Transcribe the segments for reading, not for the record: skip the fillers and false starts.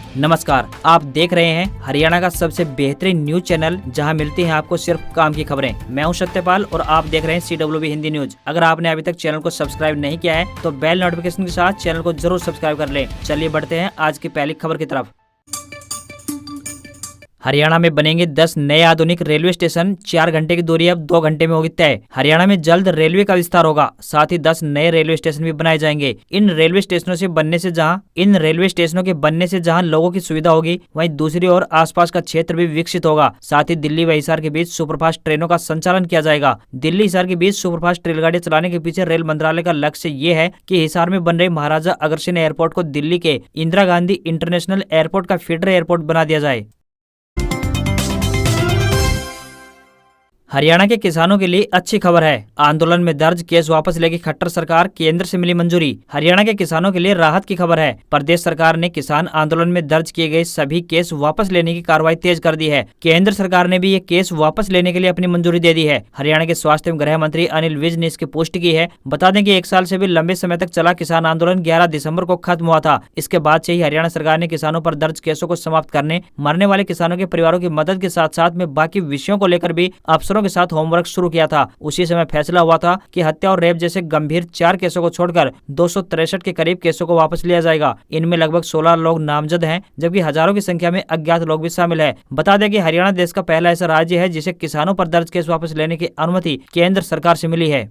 नमस्कार, आप देख रहे हैं हरियाणा का सबसे बेहतरीन न्यूज चैनल जहां मिलती हैं आपको सिर्फ काम की खबरें। मैं हूं सत्यपाल और आप देख रहे हैं CWB हिंदी न्यूज। अगर आपने अभी तक चैनल को सब्सक्राइब नहीं किया है तो बेल नोटिफिकेशन के साथ चैनल को जरूर सब्सक्राइब कर लें। चलिए बढ़ते हैं आज की पहली खबर की तरफ। हरियाणा में बनेंगे 10 नए आधुनिक रेलवे स्टेशन। 4 घंटे की दूरी अब 2 घंटे में होगी तय। हरियाणा में जल्द रेलवे का विस्तार होगा, साथ ही 10 नए रेलवे स्टेशन भी बनाए जाएंगे। इन रेलवे स्टेशनों के बनने से जहां लोगों की सुविधा होगी, वहीं दूसरी ओर आसपास का क्षेत्र भी विकसित होगा। साथ ही दिल्ली व हिसार के बीच सुपरफास्ट ट्रेनों का संचालन किया जाएगा। दिल्ली हिसार के बीच सुपरफास्ट रेलगाड़ी चलाने के पीछे रेल मंत्रालय का लक्ष्य ये है कि हिसार में बन रहे महाराजा अग्रसेन एयरपोर्ट को दिल्ली के इंदिरा गांधी इंटरनेशनल एयरपोर्ट का फीडर एयरपोर्ट बना दिया जाए। हरियाणा के किसानों के लिए अच्छी खबर है। आंदोलन में दर्ज केस वापस लेगी खट्टर सरकार, केंद्र से मिली मंजूरी। हरियाणा के किसानों के लिए राहत की खबर है। प्रदेश सरकार ने किसान आंदोलन में दर्ज किए गए सभी केस वापस लेने की कार्रवाई तेज कर दी है। केंद्र सरकार ने भी ये केस वापस लेने के लिए अपनी मंजूरी दे दी है। हरियाणा के स्वास्थ्य एवं गृह मंत्री अनिल विज ने इसकी पुष्टि की है। बता दें कि 1 साल से भी लंबे समय तक चला किसान आंदोलन 11 दिसंबर को खत्म हुआ था। इसके बाद से ही हरियाणा सरकार ने किसानों पर दर्ज केसों को समाप्त करने, मरने वाले किसानों के परिवारों की मदद के साथ साथ में बाकी विषयों को लेकर भी अफसरों के साथ होमवर्क शुरू किया था। उसी समय फैसला हुआ था कि हत्या और रेप जैसे गंभीर 4 केसों को छोड़कर 263 के करीब केसों को वापस लिया जाएगा। इनमें लगभग 16 लोग नामजद हैं, जबकि हजारों की संख्या में अज्ञात लोग भी शामिल हैं। बता दें कि हरियाणा देश का पहला ऐसा राज्य है जिसे किसानों पर दर्ज केस वापस लेने की अनुमति केंद्र सरकार से मिली है।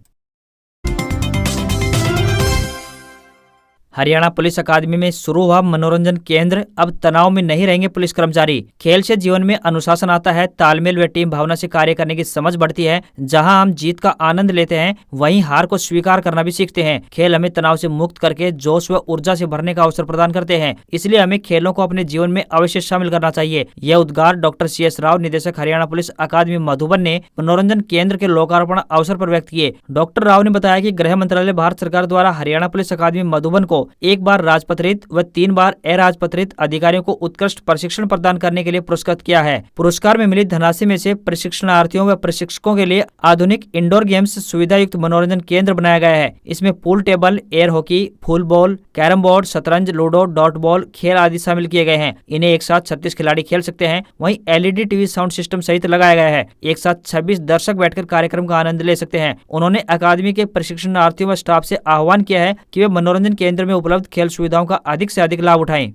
हरियाणा पुलिस अकादमी में शुरू हुआ मनोरंजन केंद्र। अब तनाव में नहीं रहेंगे पुलिस कर्मचारी। खेल से जीवन में अनुशासन आता है, तालमेल व टीम भावना से कार्य करने की समझ बढ़ती है। जहां हम जीत का आनंद लेते हैं, वहीं हार को स्वीकार करना भी सीखते हैं। खेल हमें तनाव से मुक्त करके जोश व ऊर्जा से भरने का अवसर प्रदान करते हैं। इसलिए हमें खेलों को अपने जीवन में अवश्य शामिल करना चाहिए। यह उद्गार डॉक्टर CS राव, निदेशक हरियाणा पुलिस अकादमी मधुबन ने मनोरंजन केंद्र के लोकार्पण अवसर पर व्यक्त किए। डॉक्टर राव ने बताया कि गृह मंत्रालय भारत सरकार द्वारा हरियाणा पुलिस अकादमी मधुबन को 1 बार राजपत्रित व 3 बार अराजपत्रित अधिकारियों को उत्कृष्ट प्रशिक्षण प्रदान करने के लिए पुरस्कृत किया है। पुरस्कार में मिली धनराशि में से प्रशिक्षणार्थियों व प्रशिक्षकों के लिए आधुनिक इंडोर गेम्स सुविधा युक्त मनोरंजन केंद्र बनाया गया है। इसमें pool table, air hockey, full ball, carrom board, शतरंज, लूडो, डॉट बॉल खेल आदि शामिल किए गए हैं। इन्हें एक साथ 36 खिलाड़ी खेल सकते हैं। वहीं LED टीवी साउंड सिस्टम सहित लगाया गया है। एक साथ 26 दर्शक बैठकर कार्यक्रम का आनंद ले सकते हैं। उन्होंने अकादमी के प्रशिक्षणार्थियों व स्टाफ से आह्वान किया है कि वे मनोरंजन केंद्र में उपलब्ध खेल सुविधाओं का अधिक से अधिक लाभ उठाएं।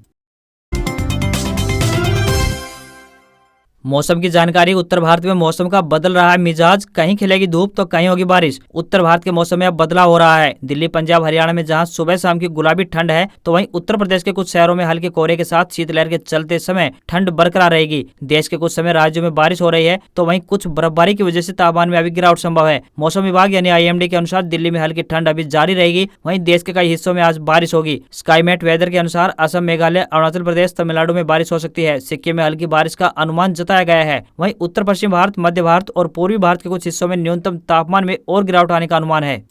मौसम की जानकारी। उत्तर भारत में मौसम का बदल रहा है मिजाज। कहीं खिलेगी धूप तो कहीं होगी बारिश। उत्तर भारत के मौसम में अब बदलाव हो रहा है। दिल्ली, पंजाब, हरियाणा में जहां सुबह शाम की गुलाबी ठंड है, तो वहीं उत्तर प्रदेश के कुछ शहरों में हल्के कोहरे के साथ शीतलहर के चलते समय ठंड बरकरार रहेगी। देश के कुछ समय राज्यों में बारिश हो रही है, तो वहीं कुछ बर्फबारी की वजह से तापमान में अभी गिरावट संभव है। मौसम विभाग यानी IMD के अनुसार दिल्ली में हल्की ठंड अभी जारी रहेगी। वहीं देश के कई हिस्सों में आज बारिश होगी। स्काईमेट वेदर के अनुसार असम, मेघालय, अरुणाचल प्रदेश, तमिलनाडु में बारिश हो सकती है। सिक्किम में हल्की बारिश का अनुमान जताया गया है। वहीं उत्तर पश्चिम भारत, मध्य भारत और पूर्वी भारत के कुछ हिस्सों में न्यूनतम तापमान में और गिरावट आने का अनुमान है।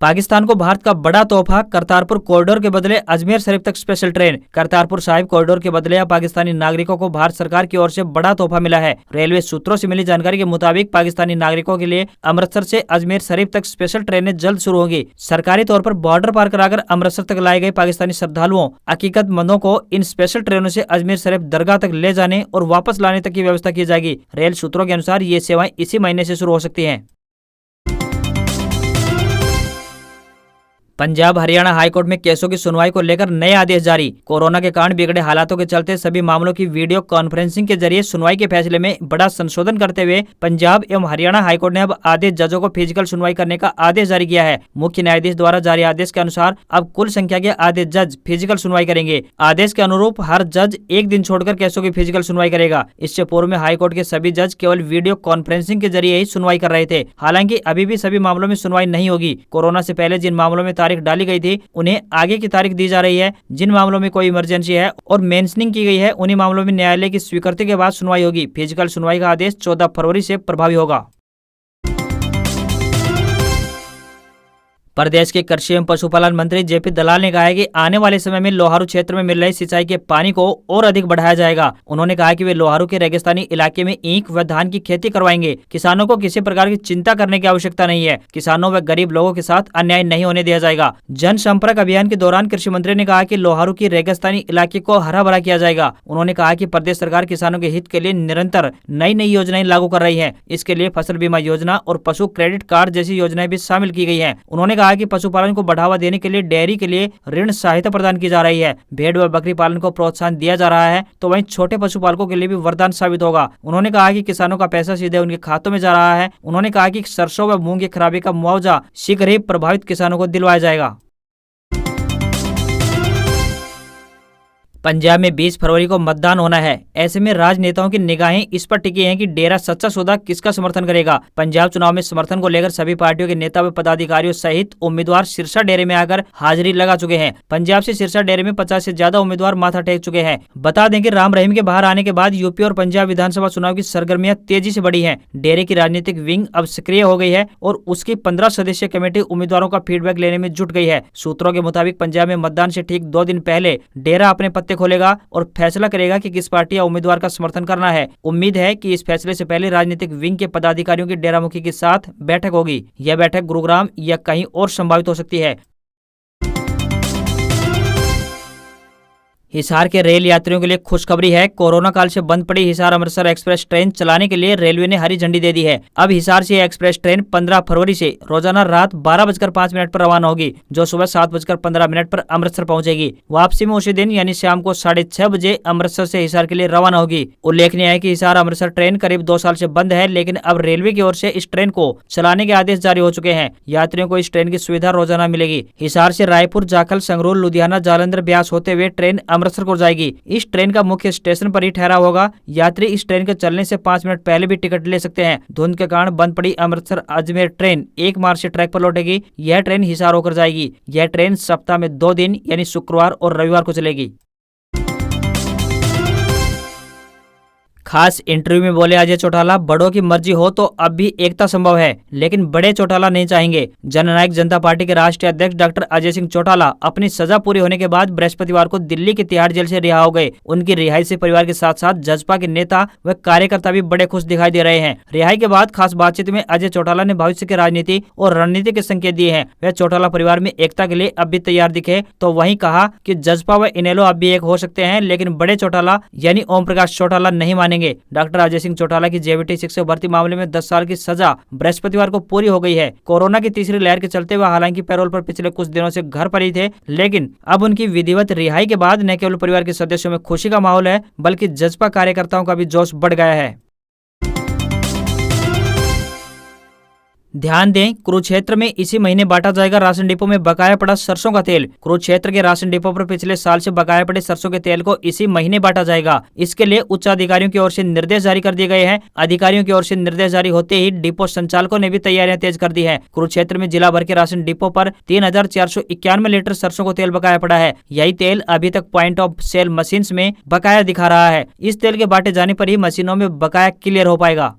पाकिस्तान को भारत का बड़ा तोहफा। करतारपुर कॉरिडोर के बदले अजमेर शरीफ तक special train. Kartarpur Sahib corridor के बदले अब पाकिस्तानी नागरिकों को भारत सरकार की ओर से बड़ा तोहफा मिला है। रेलवे सूत्रों से मिली जानकारी के मुताबिक पाकिस्तानी नागरिकों के लिए अमृतसर से अजमेर शरीफ तक स्पेशल ट्रेनें जल्द शुरू होंगी। सरकारी तौर पर बॉर्डर पार कराकर अमृतसर तक लाए गए पाकिस्तानी श्रद्धालुओं, अकीकतमंदों को इन स्पेशल ट्रेनों से अजमेर शरीफ दरगाह तक ले जाने और वापस लाने तक की व्यवस्था की जाएगी। रेल सूत्रों के अनुसार ये सेवाएं इसी महीने से शुरू हो सकती हैं। पंजाब हरियाणा हाईकोर्ट में केसों की सुनवाई को लेकर नए आदेश जारी। कोरोना के कारण बिगड़े हालातों के चलते सभी मामलों की वीडियो कॉन्फ्रेंसिंग के जरिए सुनवाई के फैसले में बड़ा संशोधन करते हुए पंजाब एवं हरियाणा हाईकोर्ट ने अब आदेश जजों को फिजिकल सुनवाई करने का आदेश जारी किया है। मुख्य न्यायाधीश द्वारा जारी आदेश के अनुसार अब कुल संख्या के आदेश जज फिजिकल सुनवाई करेंगे। आदेश के अनुरूप हर जज 1 दिन छोड़कर केसों की फिजिकल सुनवाई करेगा। इससे पूर्व में हाईकोर्ट के सभी जज केवल वीडियो कॉन्फ्रेंसिंग के जरिए ही सुनवाई कर रहे थे। हालांकि अभी भी सभी मामलों में सुनवाई नहीं होगी। कोरोना से पहले जिन मामलों में तारीख डाली गई थी, उन्हें आगे की तारीख दी जा रही है। जिन मामलों में कोई इमरजेंसी है और मेंशनिंग की गई है, उन्हीं मामलों में न्यायालय की स्वीकृति के बाद सुनवाई होगी। फिजिकल सुनवाई का आदेश 14 फरवरी से प्रभावी होगा। प्रदेश के कृषि एवं पशुपालन मंत्री जेपी दलाल ने कहा है कि आने वाले समय में लोहारू क्षेत्र में मिल रही सिंचाई के पानी को और अधिक बढ़ाया जाएगा। उन्होंने कहा कि वे लोहारू के रेगिस्तानी इलाके में ईंख व धान की खेती करवाएंगे। किसानों को किसी प्रकार की चिंता करने की आवश्यकता नहीं है। किसानों व गरीब लोगों के साथ अन्याय नहीं होने दिया जाएगा। जनसंपर्क अभियान के दौरान कृषि मंत्री ने कहा कि लोहारू की रेगिस्तानी इलाके को हरा भरा किया जाएगा। उन्होंने कहा कि प्रदेश सरकार किसानों के हित के लिए निरंतर नई नई योजनाएं लागू कर रही है। इसके लिए फसल बीमा योजना और पशु क्रेडिट कार्ड जैसी योजनाएं भी शामिल की गई है। उन्होंने कहा कि पशुपालन को बढ़ावा देने के लिए डेयरी के लिए ऋण सहायता प्रदान की जा रही है। भेड़ व बकरी पालन को प्रोत्साहन दिया जा रहा है, तो वहीं छोटे पशुपालकों के लिए भी वरदान साबित होगा। उन्होंने कहा कि किसानों का पैसा सीधे उनके खातों में जा रहा है। उन्होंने कहा कि सरसों व मूंग की खराबी का मुआवजा शीघ्र ही प्रभावित किसानों को दिलवाया जाएगा। पंजाब में 20 फरवरी को मतदान होना है। ऐसे में राजनेताओं की निगाहें इस पर टिकी हैं कि डेरा सच्चा सौदा किसका समर्थन करेगा। पंजाब चुनाव में समर्थन को लेकर सभी पार्टियों के नेता व पदाधिकारियों सहित उम्मीदवार सिरसा डेरे में आकर हाजिरी लगा चुके हैं। पंजाब से सिरसा डेरे में 50 से ज्यादा उम्मीदवार माथा टेक चुके हैं। बता दें कि राम रहीम के बाहर आने के बाद यूपी और पंजाब विधानसभा चुनाव की सरगर्मियां तेजी से बढ़ी है। डेरे की राजनीतिक विंग अब सक्रिय हो गई है और उसकी 15 सदस्यीय कमेटी उम्मीदवारों का फीडबैक लेने में जुट गई है। सूत्रों के मुताबिक पंजाब में मतदान से ठीक 2 दिन पहले डेरा अपने पत्ते खोलेगा और फैसला करेगा कि किस पार्टी या उम्मीदवार का समर्थन करना है। उम्मीद है कि इस फैसले से पहले राजनीतिक विंग के पदाधिकारियों की डेरा मुखी के साथ बैठक होगी। यह बैठक गुरुग्राम या कहीं और संभावित हो सकती है। हिसार के रेल यात्रियों के लिए खुशखबरी है। कोरोना काल से बंद पड़ी हिसार अमृतसर एक्सप्रेस ट्रेन चलाने के लिए रेलवे ने हरी झंडी दे दी है। अब हिसार से एक्सप्रेस ट्रेन 15 फरवरी से रोजाना रात 12:05 पर रवाना होगी, जो सुबह 7:15 पर अमृतसर पहुंचेगी। वापसी में उसी दिन यानी शाम को 6:30 बजे अमृतसर से हिसार के लिए रवाना होगी। उल्लेखनीय है कि हिसार अमृतसर ट्रेन करीब 2 साल से बंद है, लेकिन अब रेलवे की ओर से इस ट्रेन को चलाने के आदेश जारी हो चुके हैं। यात्रियों को इस ट्रेन की सुविधा रोजाना मिलेगी। हिसार से रायपुर, जाखल, संगरूर, लुधियाना, जालंधर, ब्यास होते हुए ट्रेन अमृतसर को जाएगी। इस ट्रेन का मुख्य स्टेशन पर ही ठहरा होगा। यात्री इस ट्रेन के चलने से 5 मिनट पहले भी टिकट ले सकते हैं। धुंध के कारण बंद पड़ी अमृतसर अजमेर ट्रेन 1 मार्च से ट्रैक पर लौटेगी। यह ट्रेन हिसार होकर जाएगी। यह ट्रेन सप्ताह में 2 दिन यानी शुक्रवार और रविवार को चलेगी। खास इंटरव्यू में बोले अजय चौटाला, बड़ों की मर्जी हो तो अब भी एकता संभव है, लेकिन बड़े चौटाला नहीं चाहेंगे। जननायक जनता पार्टी के राष्ट्रीय अध्यक्ष डॉक्टर अजय सिंह चौटाला अपनी सजा पूरी होने के बाद बृहस्पतिवार को दिल्ली की तिहाड़ जेल से रिहा हो गए। उनकी रिहाई से परिवार के साथ साथ जसपा के नेता व कार्यकर्ता भी बड़े खुश दिखाई दे रहे हैं। रिहाई के बाद खास बातचीत में अजय चौटाला ने भविष्य की राजनीति और रणनीति के संकेत दिए हैं। वह चौटाला परिवार में एकता के लिए अब भी तैयार दिखे, तो वहीं कहा कि जसपा व इनेलो अब भी एक हो सकते हैं, लेकिन बड़े चौटाला यानी ओम प्रकाश चौटाला नहीं मानेंगे। डॉक्टर अजय सिंह चौटाला की जेबीटी शिक्षक भर्ती मामले में 10 साल की सजा बृहस्पतिवार को पूरी हो गई है। कोरोना की तीसरी लहर के चलते वह हालांकि पैरोल पर पिछले कुछ दिनों से घर पर ही थे, लेकिन अब उनकी विधिवत रिहाई के बाद न केवल परिवार के सदस्यों में खुशी का माहौल है, बल्कि जसपा कार्यकर्ताओं का भी जोश बढ़ गया है। ध्यान दें, कुरुक्षेत्र में इसी महीने बांटा जाएगा राशन डिपो में बकाया पड़ा सरसों का तेल। कुरुक्षेत्र के राशन डिपो पर पिछले साल से बकाया पड़े सरसों के तेल को इसी महीने बांटा जाएगा। इसके लिए उच्च अधिकारियों की ओर से निर्देश जारी कर दिए गए हैं। अधिकारियों की ओर से निर्देश जारी होते ही डिपो संचालकों ने भी तैयारियां तेज कर दी है। कुरुक्षेत्र में जिला भर के राशन डिपो पर 3491 लीटर सरसों को तेल बकाया पड़ा है। यही तेल अभी तक पॉइंट ऑफ सेल मशीन में बकाया दिखा रहा है। इस तेल के बांटे जाने पर ही मशीनों में बकाया क्लियर हो पाएगा।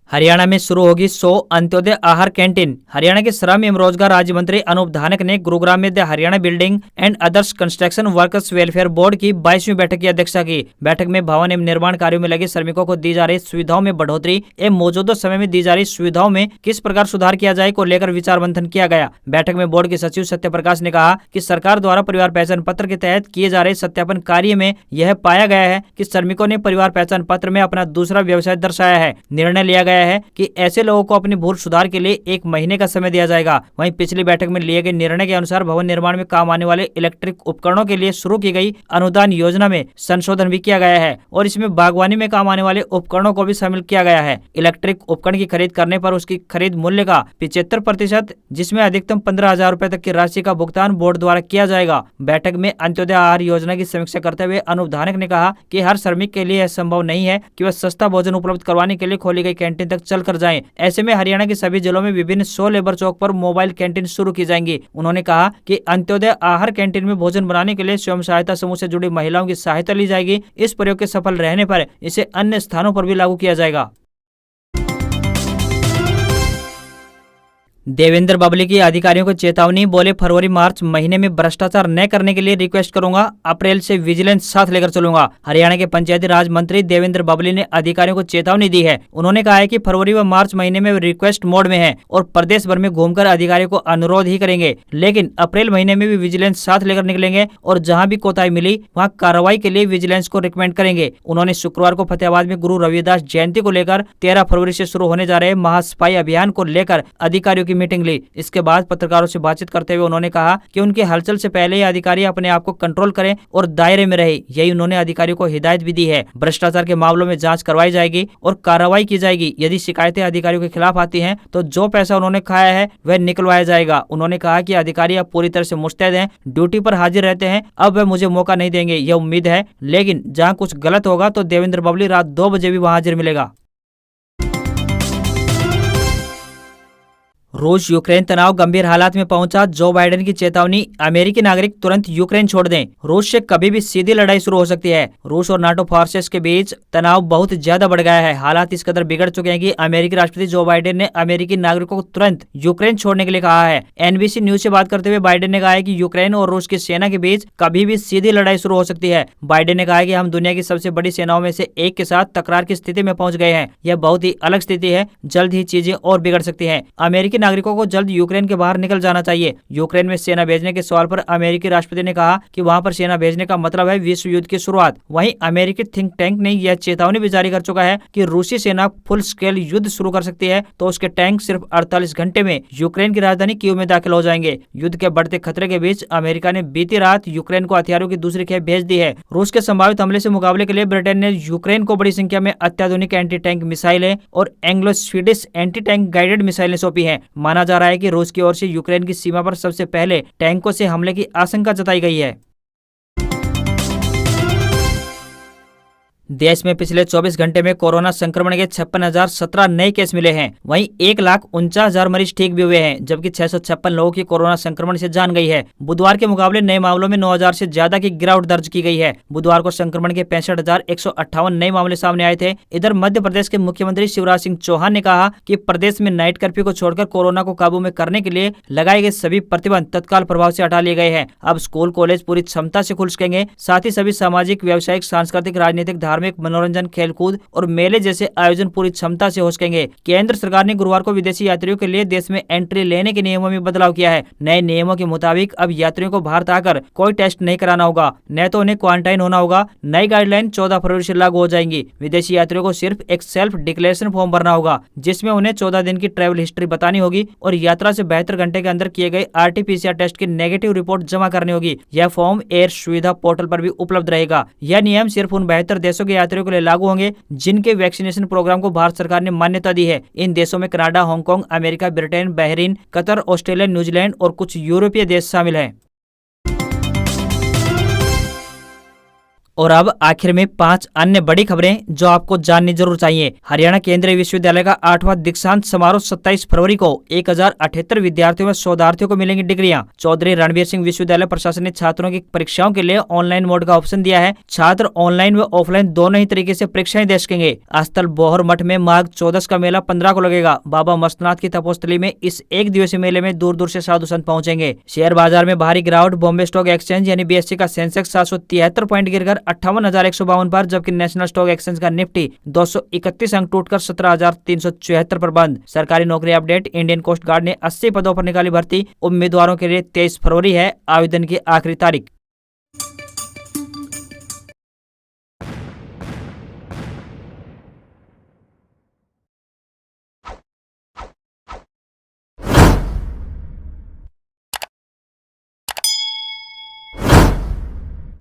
हरियाणा में शुरू होगी 100 अंत्योदय आहार कैंटीन। हरियाणा के श्रम एवं रोजगार राज्य मंत्री अनूप धानक ने गुरुग्राम में the Haryana building and others construction workers welfare board की 22वीं बैठक की अध्यक्षता की। बैठक में भवन एवं निर्माण कार्यों में लगे श्रमिकों को दी जा रही सुविधाओं में बढ़ोतरी एवं मौजूदा समय में दी जा रही सुविधाओं में किस प्रकार सुधार किया जाए को लेकर विचार मंथन किया गया। बैठक में बोर्ड के सचिव सत्य प्रकाश ने कहा कि सरकार द्वारा परिवार पहचान पत्र के तहत किए जा रहे सत्यापन कार्य में यह पाया गया है कि श्रमिकों ने परिवार पहचान पत्र में अपना दूसरा व्यवसाय दर्शाया है। निर्णय लिया गया है कि ऐसे लोगों को अपनी भूल सुधार के लिए 1 महीने का समय दिया जाएगा। वहीं पिछली बैठक में लिए गए निर्णय के अनुसार भवन निर्माण में काम आने वाले इलेक्ट्रिक उपकरणों के लिए शुरू की गई अनुदान योजना में संशोधन भी किया गया है और इसमें बागवानी में काम आने वाले उपकरणों को भी शामिल किया गया है। इलेक्ट्रिक उपकरण की खरीद करने पर उसकी खरीद मूल्य का 75%, जिसमें अधिकतम 15,000 रुपए तक की राशि का भुगतान बोर्ड द्वारा किया जाएगा। बैठक में अंत्योदय आहार योजना की समीक्षा करते हुए अनूप धानक ने कहा कि हर श्रमिक के लिए यह संभव नहीं है कि वह सस्ता भोजन उपलब्ध करवाने के लिए खोली गई कैंटीन तक चल कर जाएं। ऐसे में हरियाणा के सभी जिलों में विभिन्न 100 लेबर चौक पर मोबाइल कैंटीन शुरू की जाएंगी। उन्होंने कहा कि अंत्योदय आहार कैंटीन में भोजन बनाने के लिए स्वयं सहायता समूह से जुड़ी महिलाओं की सहायता ली जाएगी। इस प्रयोग के सफल रहने पर इसे अन्य स्थानों पर भी लागू किया जाएगा। देवेंद्र बबली की अधिकारियों को चेतावनी, बोले फरवरी मार्च महीने में भ्रष्टाचार न करने के लिए रिक्वेस्ट करूंगा, अप्रैल से विजिलेंस साथ लेकर चलूंगा। हरियाणा के पंचायती राज मंत्री देवेंद्र बबली ने अधिकारियों को चेतावनी दी है। उन्होंने कहा है कि फरवरी व मार्च महीने में रिक्वेस्ट मोड में है और प्रदेश भर में घूमकर अधिकारियों को अनुरोध ही करेंगे, लेकिन अप्रैल महीने में भी विजिलेंस साथ लेकर निकलेंगे और जहाँ भी कोताही मिली वहाँ कार्रवाई के लिए विजिलेंस को रिकमेंड करेंगे। उन्होंने शुक्रवार को फतेहाबाद में गुरु रविदास जयंती को लेकर 13 फरवरी से शुरू होने जा रहे महासफाई अभियान को लेकर अधिकारियों की मीटिंग ली। इसके बाद पत्रकारों से बातचीत करते हुए उन्होंने कहा कि उनके हलचल से पहले ही अधिकारी अपने आप को कंट्रोल करें और दायरे में रहे। यही उन्होंने अधिकारियों को हिदायत भी दी है। भ्रष्टाचार के मामलों में जांच करवाई जाएगी और कार्रवाई की जाएगी। यदि शिकायतें अधिकारियों के खिलाफ आती हैं तो जो पैसा उन्होंने खाया है वह निकलवाया जाएगा। उन्होंने कहा कि अधिकारी अब पूरी तरह से मुस्तैद हैं, ड्यूटी पर हाजिर रहते हैं, अब वह मुझे मौका नहीं देंगे, यह उम्मीद है। लेकिन जहाँ कुछ गलत होगा तो देवेंद्र बबली रात 2 बजे भी वहां हाजिर मिलेगा। रूस यूक्रेन तनाव गंभीर हालात में पहुंचा, जो बाइडेन की चेतावनी, अमेरिकी नागरिक तुरंत यूक्रेन छोड़ दें। रूस से कभी भी सीधी लड़ाई शुरू हो सकती है। रूस और नाटो फोर्सेस के बीच तनाव बहुत ज्यादा बढ़ गया है। हालात इस कदर बिगड़ चुके हैं कि अमेरिकी राष्ट्रपति जो बाइडेन ने अमेरिकी नागरिकों को तुरंत यूक्रेन छोड़ने के लिए कहा है। एनबीसी न्यूज से बात करते हुए बाइडेन ने कहा है कि यूक्रेन और रूस की सेना के बीच कभी भी सीधी लड़ाई शुरू हो सकती है। बाइडेन ने कहा है कि हम दुनिया की सबसे बड़ी सेनाओं में से एक के साथ तकरार की स्थिति में पहुंच गए हैं। यह बहुत ही अलग स्थिति है, जल्द ही चीजें और बिगड़ सकती है। अमेरिकी नागरिकों को जल्द यूक्रेन के बाहर निकल जाना चाहिए। यूक्रेन में सेना भेजने के सवाल पर अमेरिकी राष्ट्रपति ने कहा कि वहां पर सेना भेजने का मतलब है विश्व युद्ध की शुरुआत। वहीं अमेरिकी थिंक टैंक ने यह चेतावनी भी जारी कर चुका है कि रूसी सेना फुल स्केल युद्ध शुरू कर सकती है तो उसके टैंक सिर्फ 48 घंटे में यूक्रेन की राजधानी कीव में दाखिल हो जाएंगे। युद्ध के बढ़ते खतरे के बीच अमेरिका ने बीती रात यूक्रेन को हथियारों की दूसरी खेप भेज दी है। रूस के संभावित हमले से मुकाबले के लिए ब्रिटेन ने यूक्रेन को बड़ी संख्या में अत्याधुनिक एंटी टैंक मिसाइलें और Anglo Swedish anti tank guided मिसाइलें सौंपी हैं। माना जा रहा है कि रूस की ओर से यूक्रेन की सीमा पर सबसे पहले टैंकों से हमले की आशंका जताई गई है। देश में पिछले 24 घंटे में कोरोना संक्रमण के 56,017 नए केस मिले हैं। वहीं 1,49,000 मरीज ठीक भी हुए हैं, जबकि 656 लोगों की कोरोना संक्रमण से जान गई है। बुधवार के मुकाबले नए मामलों में 9,000 से ज्यादा की गिरावट दर्ज की गई है। बुधवार को संक्रमण के 65,158 नए मामले सामने आए थे। इधर मध्य प्रदेश के मुख्यमंत्री शिवराज सिंह चौहान ने कहा कि प्रदेश में नाइट कर्फ्यू को छोड़कर कोरोना को काबू में करने के लिए लगाए गए सभी प्रतिबंध तत्काल प्रभाव से हटा लिए गए हैं। अब स्कूल कॉलेज पूरी क्षमता से खुल सकेंगे। साथ ही सभी सामाजिक, व्यावसायिक, सांस्कृतिक, राजनीतिक, धार्मिक, मनोरंजन, खेलकूद और मेले जैसे आयोजन पूरी क्षमता से हो सकेंगे। केंद्र सरकार ने गुरुवार को विदेशी यात्रियों के लिए देश में एंट्री लेने के नियमों में बदलाव किया है। नए नियमों के मुताबिक अब यात्रियों को भारत आकर कोई टेस्ट नहीं कराना होगा, न तो उन्हें क्वारंटाइन होना होगा। नई गाइडलाइन 14 फरवरी से लागू हो जाएंगी। विदेशी यात्रियों को सिर्फ एक सेल्फ डिक्लेरेशन फॉर्म भरना होगा, जिसमें उन्हें 14 दिन की ट्रैवल हिस्ट्री बतानी होगी और यात्रा से 72 घंटे के अंदर किए गए RT-PCR टेस्ट की नेगेटिव रिपोर्ट जमा करनी होगी। यह फॉर्म एयर सुविधा पोर्टल पर भी उपलब्ध रहेगा। यह नियम सिर्फ उन 72 देशों के यात्रियों के लिए लागू होंगे जिनके वैक्सीनेशन प्रोग्राम को भारत सरकार ने मान्यता दी है। इन देशों में Canada, Hong Kong, America, Britain, Bahrain, Qatar, Australia, New Zealand और कुछ यूरोपीय देश शामिल हैं। और अब आखिर में 5 अन्य बड़ी खबरें जो आपको जाननी जरूर चाहिए। हरियाणा केंद्रीय विश्वविद्यालय का 8वां दीक्षांत समारोह 27 फरवरी को 1078 विद्यार्थियों व शोधार्थियों को मिलेंगी डिग्रियां। चौधरी रणबीर सिंह विश्वविद्यालय प्रशासन ने छात्रों की परीक्षाओं के लिए ऑनलाइन मोड का ऑप्शन दिया है। छात्र ऑनलाइन व ऑफलाइन दोनों ही तरीके से परीक्षाएं दे सकेंगे। स्थल बोहर मठ में माघ 14 का मेला 15 को लगेगा। बाबा मस्तनाथ की तपोस्थली में इस एक दिवसीय मेले में दूर दूर से साधु संत पहुंचेंगे। शेयर बाजार में भारी गिरावट। बॉम्बे स्टॉक एक्सचेंज यानी BSE का सेंसेक्स 773 पॉइंट गिरकर 58,152 पर, जबकि नेशनल स्टॉक एक्सचेंज का निफ्टी 231 अंक टूटकर 17,374 पर बंद। सरकारी नौकरी अपडेट। इंडियन कोस्ट गार्ड ने 80 पदों पर निकाली भर्ती। उम्मीदवारों के लिए 23 फरवरी है आवेदन की आखिरी तारीख।